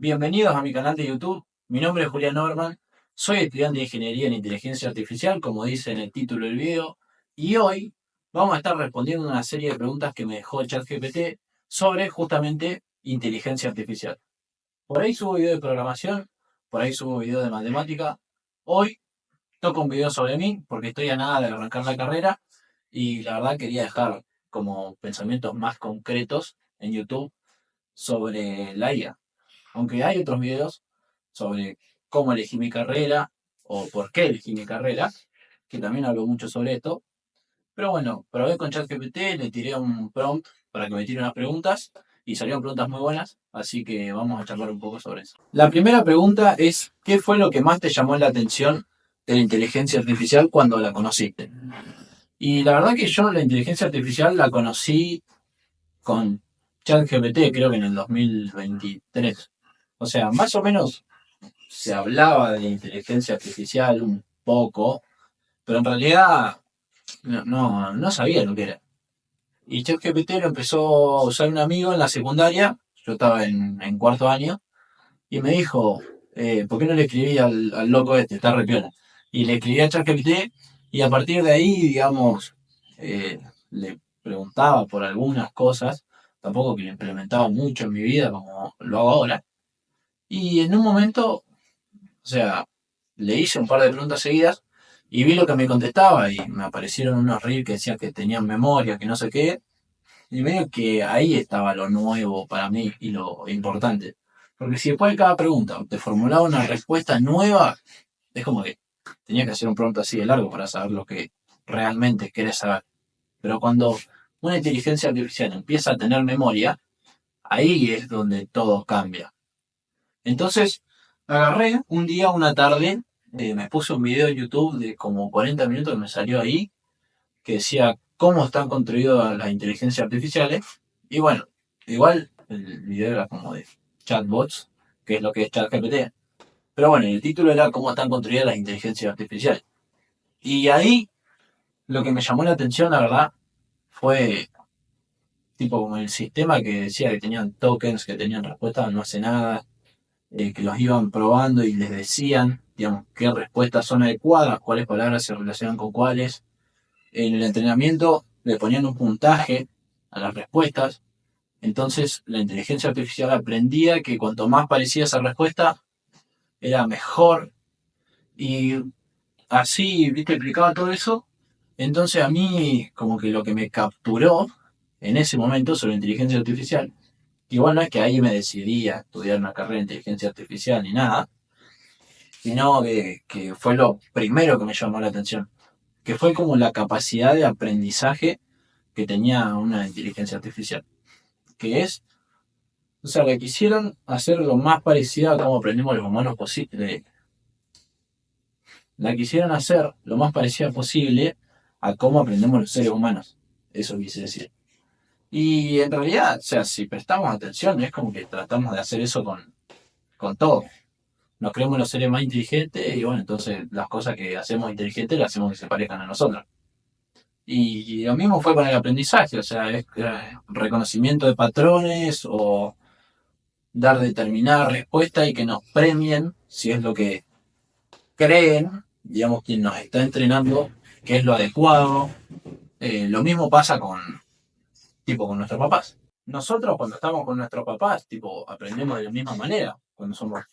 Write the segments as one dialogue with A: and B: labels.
A: Bienvenidos a mi canal de YouTube. Mi nombre es Julián Norman. Soy estudiante de Ingeniería en Inteligencia Artificial, como dice en el título del video. Y hoy vamos a estar respondiendo una serie de preguntas que me dejó ChatGPT sobre justamente inteligencia artificial. Por ahí subo video de programación, por ahí subo video de matemática. Hoy toco un video sobre mí porque estoy a nada de arrancar la carrera y la verdad quería dejar como pensamientos más concretos en YouTube sobre la IA. Aunque hay otros videos sobre cómo elegí mi carrera o por qué elegí mi carrera, que también hablo mucho sobre esto. Pero bueno, probé con ChatGPT, le tiré un prompt para que me tire unas preguntas y salieron preguntas muy buenas, así que vamos a charlar un poco sobre eso. La primera pregunta es, ¿qué fue lo que más te llamó la atención de la inteligencia artificial cuando la conociste? Y la verdad que yo la inteligencia artificial la conocí con ChatGPT, creo que en el 2023. O sea, más o menos se hablaba de inteligencia artificial un poco, pero en realidad no sabía lo que era. Y ChatGPT lo empezó a usar un amigo en la secundaria, yo estaba en cuarto año, y me dijo, ¿por qué no le escribí al loco este? Está re piola. Y le escribí a ChatGPT y a partir de ahí, digamos, le preguntaba por algunas cosas, tampoco que lo implementaba mucho en mi vida como lo hago ahora. Y en un momento, o sea, le hice un par de preguntas seguidas y vi lo que me contestaba y me aparecieron unos reels que decían que tenían memoria, que no sé qué. Y medio que ahí estaba lo nuevo para mí y lo importante. Porque si después de cada pregunta te formulaba una respuesta nueva, es como que tenía que hacer un prompt así de largo para saber lo que realmente querés saber. Pero cuando una inteligencia artificial empieza a tener memoria, ahí es donde todo cambia. Entonces, agarré un día, una tarde, me puse un video en YouTube de como 40 minutos que me salió ahí, que decía cómo están construidas las inteligencias artificiales. Y bueno, igual el video era como de chatbots, que es lo que es ChatGPT. Pero bueno, el título era cómo están construidas las inteligencias artificiales. Y ahí lo que me llamó la atención, la verdad, fue tipo como el sistema que decía que tenían tokens, que tenían respuestas, no hace nada, que los iban probando y les decían, digamos, qué respuestas son adecuadas, cuáles palabras se relacionan con cuáles. En el entrenamiento le ponían un puntaje a las respuestas, entonces la inteligencia artificial aprendía que cuanto más parecía esa respuesta, era mejor. Y así, viste, explicaba todo eso. Entonces a mí como que lo que me capturó en ese momento sobre inteligencia artificial, que igual no es que ahí me decidí a estudiar una carrera de inteligencia artificial ni nada, sino que fue lo primero que me llamó la atención, que fue como la capacidad de aprendizaje que tenía una inteligencia artificial, que es, o sea, la quisieron hacer lo más parecida a cómo aprendemos los humanos posible, la quisieron hacer lo más parecida posible a cómo aprendemos los seres humanos, eso quise decir. Y en realidad, o sea, si prestamos atención, es como que tratamos de hacer eso con todo. Nos creemos los seres más inteligentes y bueno, entonces las cosas que hacemos inteligentes las hacemos que se parezcan a nosotros. Y lo mismo fue con el aprendizaje, o sea, es reconocimiento de patrones o dar determinada respuesta y que nos premien si es lo que creen, digamos, quien nos está entrenando, que es lo adecuado. Lo mismo pasa tipo, con nuestros papás. Nosotros cuando estamos con nuestros papás, tipo, aprendemos de la misma manera cuando somos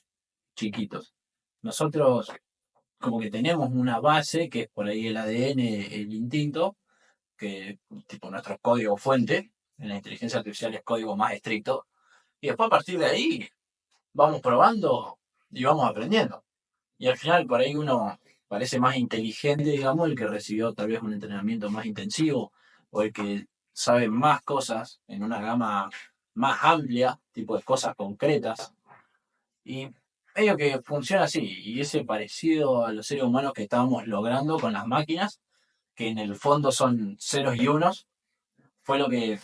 A: chiquitos. Nosotros como que tenemos una base que es por ahí el ADN, el instinto, que tipo nuestro código fuente, en la inteligencia artificial es código más estricto, y después a partir de ahí vamos probando y vamos aprendiendo. Y al final por ahí uno parece más inteligente, digamos, el que recibió tal vez un entrenamiento más intensivo o el que sabe más cosas en una gama más amplia, tipo de cosas concretas. Y medio que funciona así, y ese parecido a los seres humanos que estábamos logrando con las máquinas, que en el fondo son ceros y unos, fue lo que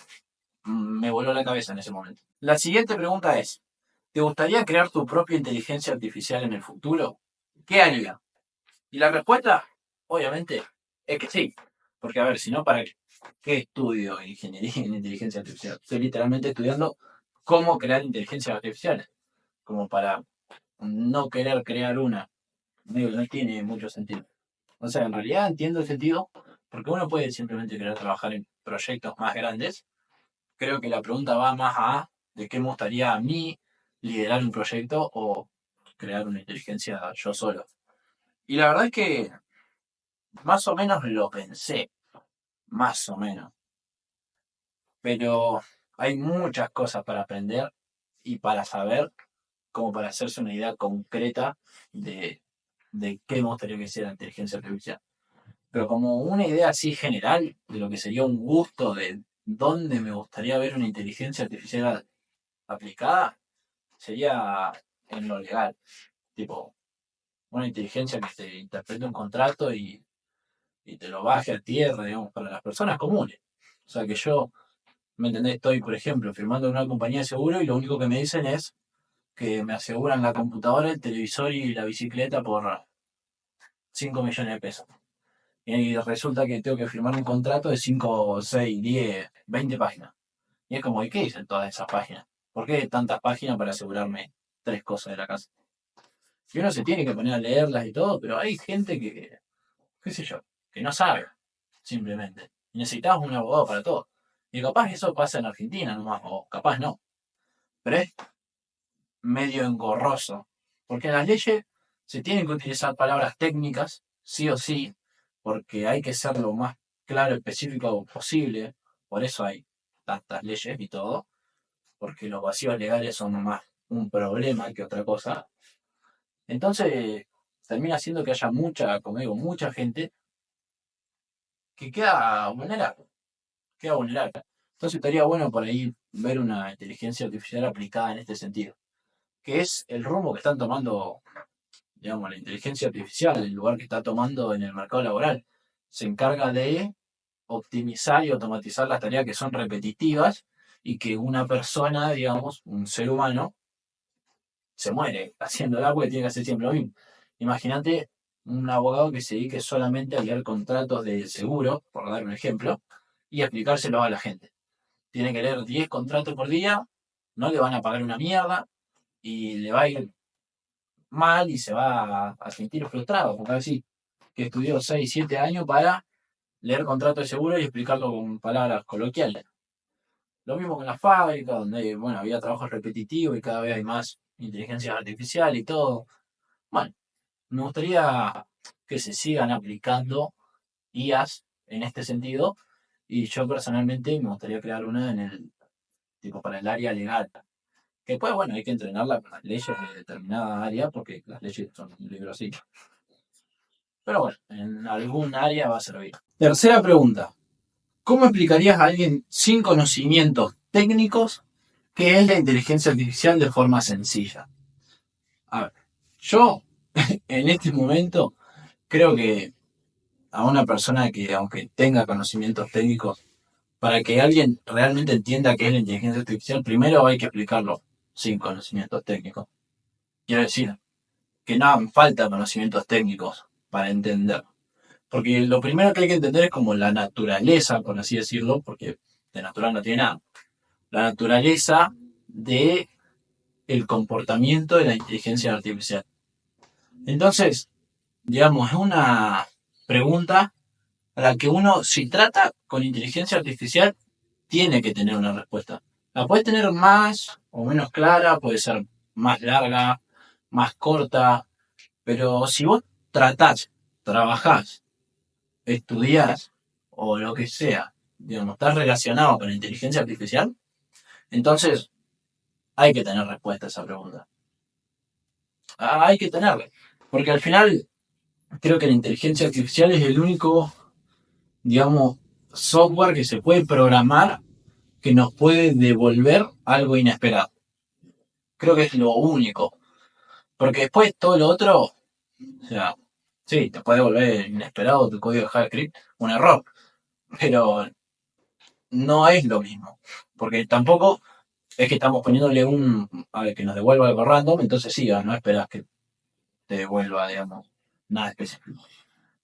A: me voló la cabeza en ese momento. La siguiente pregunta es, ¿te gustaría crear tu propia inteligencia artificial en el futuro? ¿Qué haría? Y la respuesta, obviamente, es que sí. Porque, a ver, si no, ¿para qué estudio ingeniería en inteligencia artificial? Estoy literalmente estudiando cómo crear inteligencias artificiales. como para no querer crear una. Digo, no tiene mucho sentido. O sea, en realidad entiendo el sentido, porque uno puede simplemente querer trabajar en proyectos más grandes. Creo que la pregunta va más a de qué me gustaría a mí liderar un proyecto o crear una inteligencia yo solo. Y la verdad es que más o menos lo pensé, más o menos. Pero hay muchas cosas para aprender y para saber, como para hacerse una idea concreta de, de qué me gustaría que sea la inteligencia artificial. Pero como una idea así general de lo que sería un gusto de dónde me gustaría ver una inteligencia artificial aplicada, sería en lo legal. Tipo, una inteligencia que te interprete un contrato y te lo baje a tierra, digamos, para las personas comunes. O sea, que yo, ¿me entendés? Estoy, por ejemplo, firmando en una compañía de seguro y lo único que me dicen es que me aseguran la computadora, el televisor y la bicicleta por 5 millones de pesos. Y resulta que tengo que firmar un contrato de 5, 6, 10, 20 páginas. Y es como, ¿y qué dicen todas esas páginas? ¿Por qué tantas páginas para asegurarme 3 cosas de la casa? Y uno se tiene que poner a leerlas y todo, pero hay gente que, qué sé yo, que no sabe, simplemente. Y necesitas un abogado para todo. Y capaz eso pasa en Argentina nomás, o capaz no. Pero es medio engorroso. Porque en las leyes se tienen que utilizar palabras técnicas, sí o sí, porque hay que ser lo más claro y específico posible. Por eso hay tantas leyes y todo, porque los vacíos legales son más un problema que otra cosa. Entonces, termina siendo que haya mucha, como digo, mucha gente que queda vulnerable. Entonces estaría bueno por ahí ver una inteligencia artificial aplicada en este sentido, que es el rumbo que están tomando, digamos, la inteligencia artificial, el lugar que está tomando en el mercado laboral. Se encarga de optimizar y automatizar las tareas que son repetitivas y que una persona, digamos, un ser humano, se muere haciéndola porque tiene que hacer siempre lo mismo. Imagínate un abogado que se dedique solamente a leer contratos de seguro, por dar un ejemplo, y explicárselos a la gente. Tiene que leer 10 contratos por día, no le van a pagar una mierda y le va a ir mal y se va a sentir frustrado, porque así que estudió 6 7 años para leer contratos de seguro y explicarlo con palabras coloquiales. Lo mismo con la fábrica, donde bueno, había trabajo repetitivo y cada vez hay más inteligencia artificial y todo. Bueno, me gustaría que se sigan aplicando IAs en este sentido y yo personalmente me gustaría crear una en el tipo para el área legal. Que después, bueno, hay que entrenarla con las leyes de determinada área porque las leyes son un libro así. Pero bueno, en algún área va a servir. Tercera pregunta. ¿Cómo explicarías a alguien sin conocimientos técnicos qué es la inteligencia artificial de forma sencilla? A ver, yo en este momento creo que a una persona que, aunque tenga conocimientos técnicos, para que alguien realmente entienda qué es la inteligencia artificial, primero hay que explicarlo sin conocimientos técnicos. Quiero decir, que no hagan falta conocimientos técnicos para entender. Porque lo primero que hay que entender es como la naturaleza, por así decirlo, porque de natural no tiene nada. La naturaleza de el comportamiento de la inteligencia artificial. Entonces, digamos, es una pregunta a la que uno, si trata con inteligencia artificial, tiene que tener una respuesta. La puede tener más o menos clara, puede ser más larga, más corta, pero si vos tratás, trabajás, estudiás o lo que sea, digamos, estás relacionado con la inteligencia artificial, entonces hay que tener respuesta a esa pregunta. Hay que tenerla. Porque al final creo que la inteligencia artificial es el único, digamos, software que se puede programar que nos puede devolver algo inesperado. Creo que es lo único. Porque después todo lo otro, o sea, sí, te puede devolver inesperado tu código de JavaScript, un error. Pero no es lo mismo. Porque tampoco es que estamos poniéndole a ver, que nos devuelva algo random, entonces sí, no esperas que te devuelva, digamos, nada específico.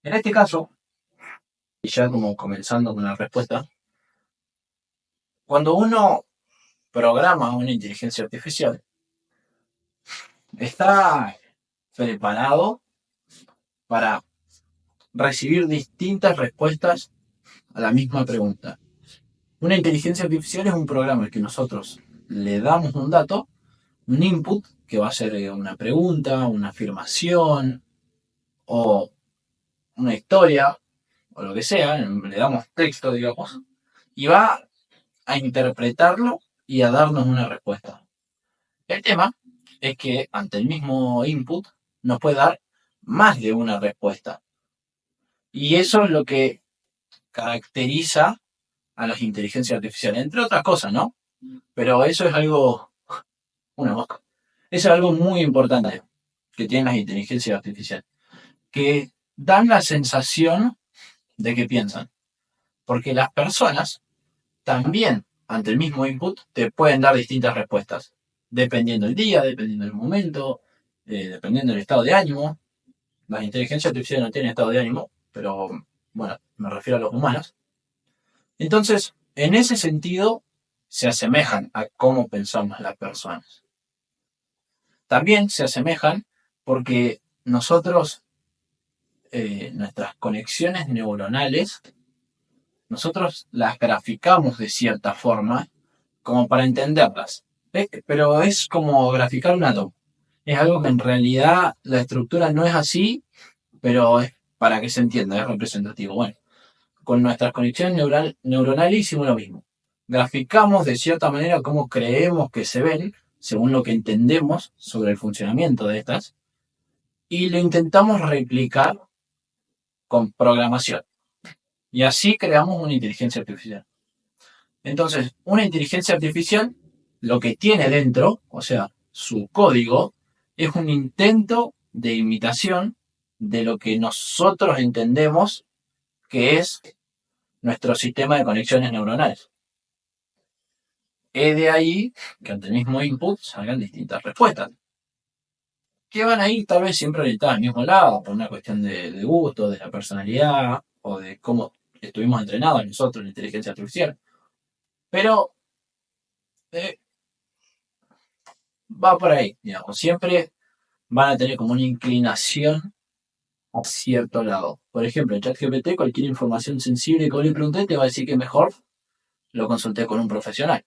A: En este caso, y ya como comenzando con la respuesta, cuando uno programa una inteligencia artificial, está preparado para recibir distintas respuestas a la misma pregunta. Una inteligencia artificial es un programa en el que nosotros le damos un dato, un input, que va a ser una pregunta, una afirmación o una historia o lo que sea, le damos texto, digamos, y va a interpretarlo y a darnos una respuesta. El tema es que ante el mismo input nos puede dar más de una respuesta. Y eso es lo que caracteriza a las inteligencias artificiales, entre otras cosas, ¿no? Pero eso es algo, una mosca, eso es algo muy importante que tienen las inteligencias artificiales, que dan la sensación de que piensan. Porque las personas también, ante el mismo input, te pueden dar distintas respuestas, dependiendo del día, dependiendo del momento, dependiendo del estado de ánimo. Las inteligencias artificiales no tienen estado de ánimo, pero bueno, me refiero a los humanos. Entonces, en ese sentido, se asemejan a cómo pensamos las personas. También se asemejan porque nosotros, nuestras conexiones neuronales, nosotros las graficamos de cierta forma como para entenderlas. Pero es como graficar un átomo. Es algo que en realidad la estructura no es así, pero es para que se entienda, es representativo. Bueno, con nuestras conexiones neuronales hicimos lo mismo. Graficamos de cierta manera cómo creemos que se ven, según lo que entendemos sobre el funcionamiento de estas, y lo intentamos replicar con programación. Y así creamos una inteligencia artificial. Entonces, una inteligencia artificial lo que tiene dentro, o sea, su código, es un intento de imitación de lo que nosotros entendemos que es nuestro sistema de conexiones neuronales. Es de ahí que ante el mismo input salgan distintas respuestas, que van a ir tal vez siempre orientadas al mismo lado, por una cuestión de gusto, de la personalidad o de cómo estuvimos entrenados nosotros en inteligencia artificial. Pero eh, va por ahí, digamos, siempre van a tener como una inclinación a cierto lado. Por ejemplo, en ChatGPT, cualquier información sensible que vos le pregunté te va a decir que mejor lo consulté con un profesional.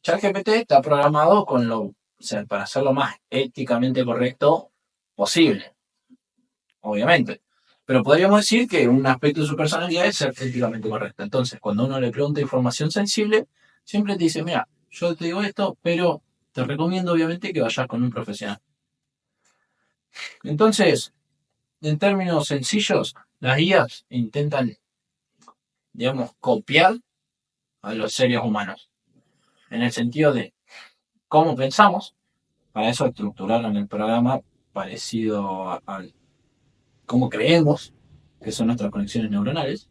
A: ChatGPT está programado o sea, para ser lo más éticamente correcto posible, obviamente. Pero podríamos decir que un aspecto de su personalidad es ser éticamente correcto. Entonces, cuando uno le pregunta información sensible, siempre te dice, mira, yo te digo esto, pero te recomiendo obviamente que vayas con un profesional. Entonces, en términos sencillos, las guías intentan, digamos, copiar a los seres humanos, en el sentido de cómo pensamos. Para eso estructuraron el programa parecido a cómo creemos, que son nuestras conexiones neuronales,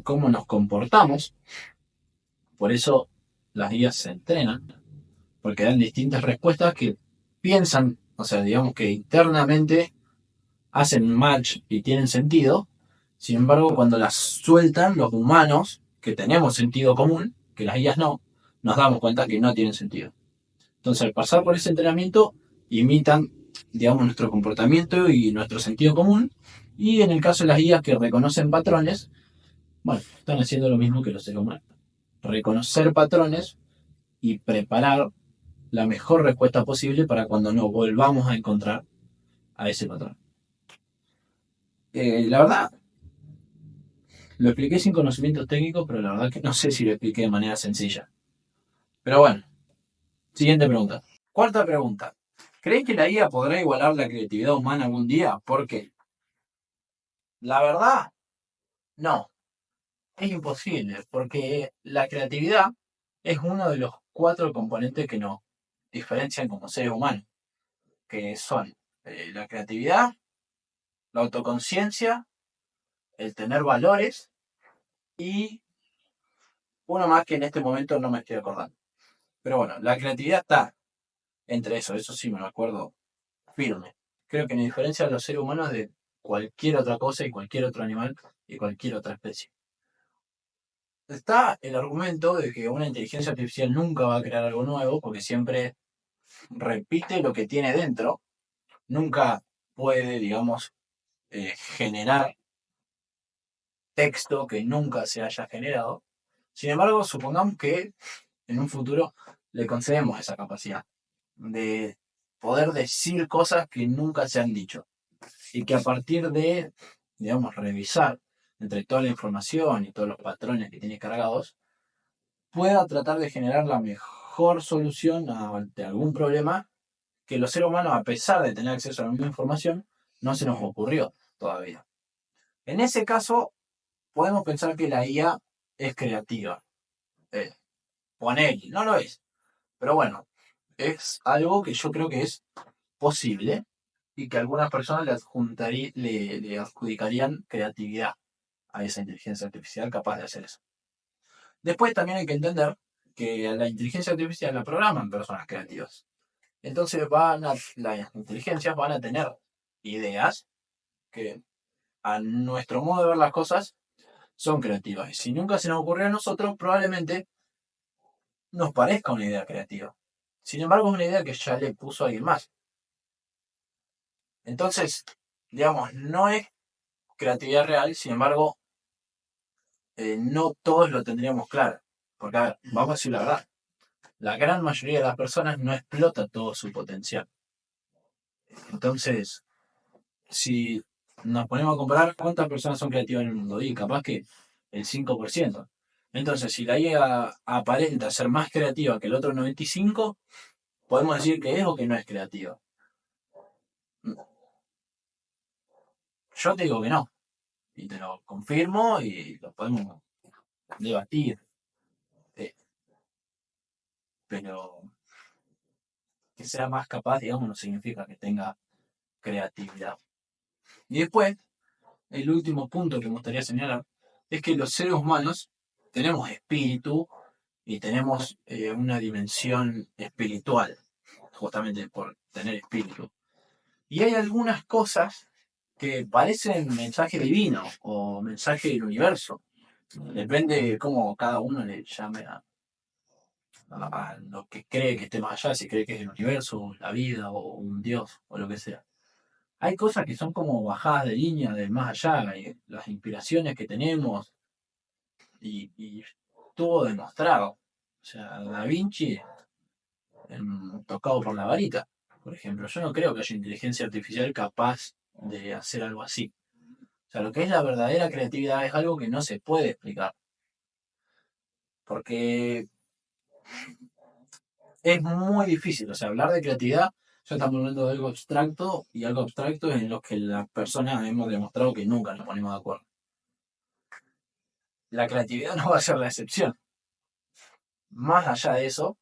A: cómo nos comportamos. Por eso las guías se entrenan, porque dan distintas respuestas que piensan, o sea, digamos que internamente hacen match y tienen sentido. Sin embargo, cuando las sueltan los humanos, que tenemos sentido común, que las guías no, nos damos cuenta que no tienen sentido. Entonces, al pasar por ese entrenamiento, imitan, digamos, nuestro comportamiento y nuestro sentido común. Y en el caso de las guías que reconocen patrones, bueno, están haciendo lo mismo que los seres humanos. Reconocer patrones y preparar la mejor respuesta posible para cuando nos volvamos a encontrar a ese patrón. La verdad, lo expliqué sin conocimientos técnicos, pero la verdad que no sé si lo expliqué de manera sencilla. Pero bueno, siguiente pregunta. Cuarta pregunta. ¿Crees que la IA podrá igualar la creatividad humana algún día? ¿Por qué? La verdad, no. Es imposible, porque la creatividad es uno de los cuatro componentes que nos diferencian como seres humanos, que son la creatividad, la autoconciencia, el tener valores y uno más que en este momento no me estoy acordando. Pero bueno, la creatividad está entre eso sí me lo acuerdo firme. Creo que nos diferencia a los seres humanos de cualquier otra cosa y cualquier otro animal y cualquier otra especie. Está el argumento de que una inteligencia artificial nunca va a crear algo nuevo porque siempre repite lo que tiene dentro, nunca puede, digamos, generar texto que nunca se haya generado. Sin embargo, supongamos que en un futuro le concedemos esa capacidad de poder decir cosas que nunca se han dicho y que a partir de, digamos, revisar entre toda la información y todos los patrones que tiene cargados, pueda tratar de generar la mejor solución ante algún problema que los seres humanos, a pesar de tener acceso a la misma información, no se nos ocurrió todavía. En ese caso, podemos pensar que la IA es creativa. Eh, Ponele, no lo es. Pero bueno, es algo que yo creo que es posible y que algunas personas le adjudicarían creatividad a esa inteligencia artificial capaz de hacer eso. Después también hay que entender que la inteligencia artificial la programan personas creativas. Entonces las inteligencias van a tener ideas que a nuestro modo de ver las cosas son creativas. Y si nunca se nos ocurrió a nosotros, probablemente nos parezca una idea creativa. Sin embargo, es una idea que ya le puso a alguien más. Entonces, digamos, no es creatividad real, sin embargo, no todos lo tendríamos claro. Porque, a ver, vamos a decir la verdad, la gran mayoría de las personas no explota todo su potencial. Entonces, si nos ponemos a comparar cuántas personas son creativas en el mundo, y capaz que el 5%. Entonces, si la IA aparenta ser más creativa que el otro 95%, podemos decir que es o que no es creativa. Yo te digo que no, y te lo confirmo y lo podemos debatir. eh, pero que sea más capaz, digamos, no significa que tenga creatividad. Y después, el último punto que me gustaría señalar es que los seres humanos tenemos espíritu y tenemos una dimensión espiritual, justamente por tener espíritu. Y hay algunas cosas que parecen mensaje divino o mensaje del universo. Depende de cómo cada uno le llame a lo que cree que esté más allá, si cree que es el universo, la vida o un dios o lo que sea. Hay cosas que son como bajadas de línea del más allá, y las inspiraciones que tenemos y todo demostrado. O sea, Da Vinci tocado por la varita, por ejemplo. Yo no creo que haya inteligencia artificial capaz de hacer algo así. O sea, lo que es la verdadera creatividad es algo que no se puede explicar. Porque es muy difícil. O sea, hablar de creatividad, ya estamos hablando de algo abstracto y algo abstracto en lo que las personas hemos demostrado que nunca nos ponemos de acuerdo. La creatividad no va a ser la excepción. Más allá de eso,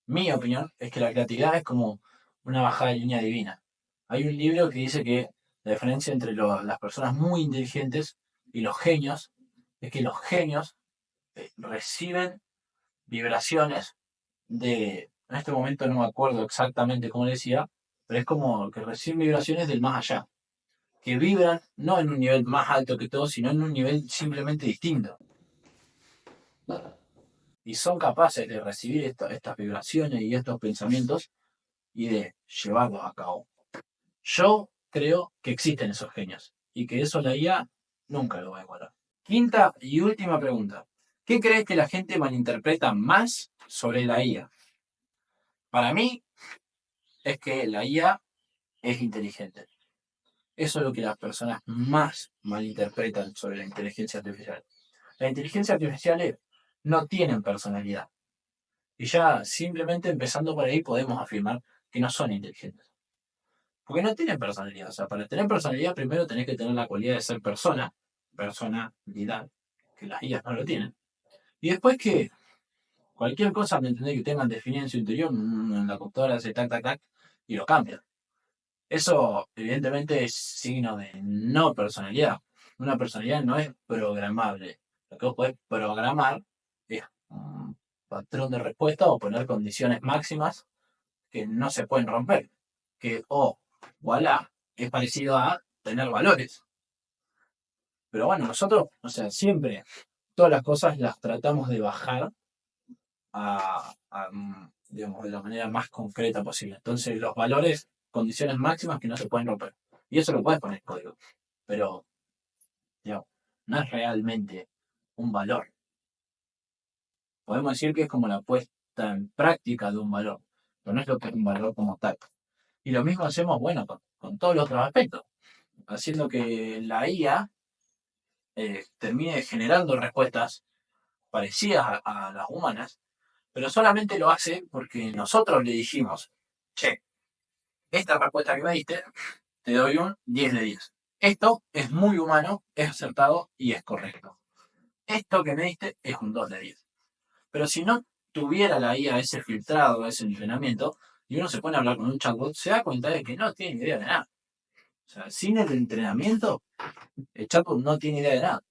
A: mi opinión es que la creatividad es como una bajada de línea divina. Hay un libro que dice que la diferencia entre las personas muy inteligentes y los genios es que los genios reciben vibraciones en este momento no me acuerdo exactamente cómo decía, pero es como que reciben vibraciones del más allá, que vibran no en un nivel más alto que todo, sino en un nivel simplemente distinto. Y son capaces de recibir estas vibraciones y estos pensamientos y de llevarlos a cabo. Yo creo que existen esos genios y que eso la IA nunca lo va a igualar. Quinta y última pregunta. ¿Qué crees que la gente malinterpreta más sobre la IA? Para mí es que la IA es inteligente. Eso es lo que las personas más malinterpretan sobre la inteligencia artificial. Las inteligencias artificiales no tienen personalidad. Y ya simplemente empezando por ahí podemos afirmar que no son inteligentes. Porque no tienen personalidad. O sea, para tener personalidad primero tenés que tener la cualidad de ser persona, personalidad, que las IAs no lo tienen. Y después que cualquier cosa, ¿me entendés? Que tengan definida en su interior, en la computadora hace tac, tac, tac, y lo cambia. Eso evidentemente es signo de no personalidad. Una personalidad no es programable. Lo que vos podés programar es un patrón de respuesta o poner condiciones máximas que no se pueden romper. Que, voilà, es parecido a tener valores. Pero bueno, nosotros, o sea, siempre todas las cosas las tratamos de bajar digamos, de la manera más concreta posible. Entonces, los valores, condiciones máximas que no se pueden romper. Y eso lo puedes poner en código. Pero, digamos, no es realmente un valor. Podemos decir que es como la puesta en práctica de un valor, pero no es lo que es un valor como tal. Y lo mismo hacemos, bueno, con todos los otros aspectos, haciendo que la IA termine generando respuestas parecidas a las humanas, pero solamente lo hace porque nosotros le dijimos, che, esta respuesta que me diste, te doy un 10 de 10. Esto es muy humano, es acertado y es correcto. Esto que me diste es un 2 de 10. Pero si no tuviera la IA ese filtrado, ese entrenamiento, y uno se pone a hablar con un chatbot, se da cuenta de que no tiene idea de nada. O sea, sin el entrenamiento, el chatbot no tiene idea de nada.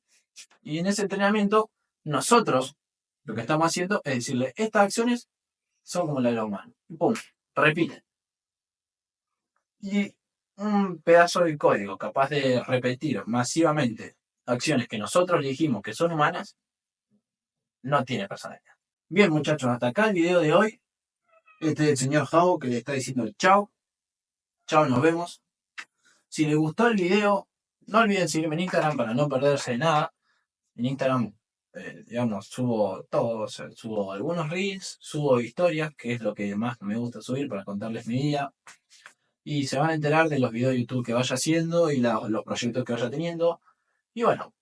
A: Y en ese entrenamiento, nosotros lo que estamos haciendo es decirle, estas acciones son como la de la humana. Y pum, repite. Y un pedazo de código capaz de repetir masivamente acciones que nosotros le dijimos que son humanas, no tiene personalidad. Bien, muchachos, hasta acá el video de hoy. Este es el señor Javo que le está diciendo chao. Chao, nos vemos. Si les gustó el video, no olviden seguirme en Instagram para no perderse de nada. En Instagram, digamos, subo todo. O sea, subo algunos reels, subo historias, que es lo que más me gusta subir para contarles mi día. Y se van a enterar de los videos de YouTube que vaya haciendo y los proyectos que vaya teniendo. Y bueno,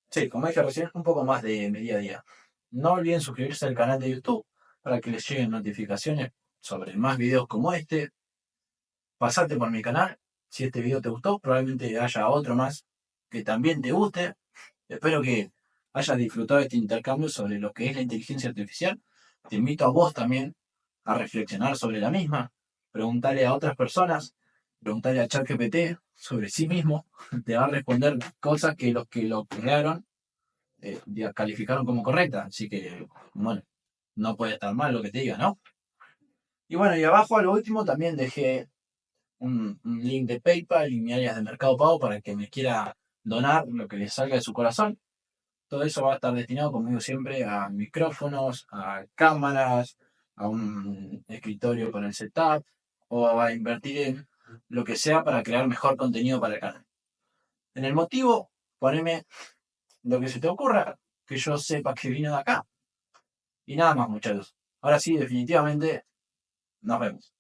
A: sí, como dije recién, un poco más de mi día a día. No olviden suscribirse al canal de YouTube para que les lleguen notificaciones sobre más videos como este. Pasate por mi canal. Si este video te gustó, probablemente haya otro más que también te guste. Espero que hayas disfrutado de este intercambio sobre lo que es la inteligencia artificial. Te invito a vos también a reflexionar sobre la misma. Preguntarle a otras personas, preguntarle a ChatGPT sobre sí mismo. Te va a responder cosas que los que lo crearon calificaron como correctas. Así que, bueno, no puede estar mal lo que te diga, ¿no? Y bueno, y abajo a lo último también dejé un link de PayPal y mi área de Mercado Pago para que me quiera donar lo que le salga de su corazón. Todo eso va a estar destinado, como digo siempre, a micrófonos, a cámaras, a un escritorio con el setup, o a invertir en lo que sea para crear mejor contenido para el canal. En el motivo, poneme lo que se te ocurra, que yo sepa que vino de acá. Y nada más, muchachos. Ahora sí, definitivamente, nos vemos.